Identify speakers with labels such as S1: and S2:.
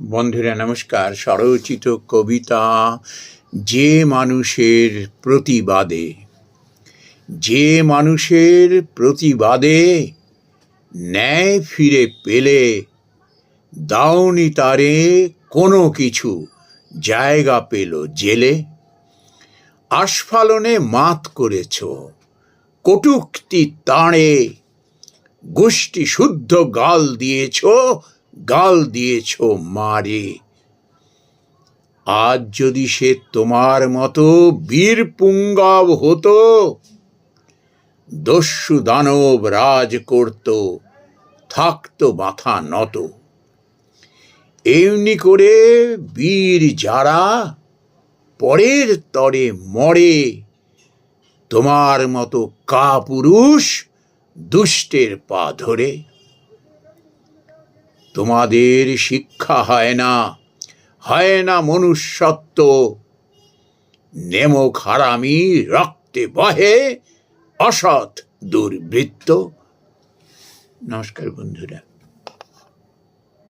S1: বন্ধুরা নমস্কার। স্বরচিত কবিতা যে মানুষের প্রতিবাদে, যে মানুষের প্রতিবাদে ন্যায় ফিরে পেলে দাওনি তারে কোনো কিছু, জায়গা পেল জেলে। আস্ফালনে মাত করেছ, কটূক্তি তাড়ে গোষ্ঠী শুদ্ধ গাল দিয়েছ মারে। আজ যদি সে তোমার মতো বীর পুঙ্গব হতো, দস্যু দানব রাজ করত, থাকতো মাথা নত। এমনি করে বীর যারা পরের তরে মরে, তোমার মতো কাপুরুষ দুষ্টের পা ধরে। তোমাদের শিক্ষা হয় না মনুষ্যত্ব, নেমক হারামি রক্তে বহে অসৎ দুর্বৃত্ত। নমস্কার বন্ধুরা।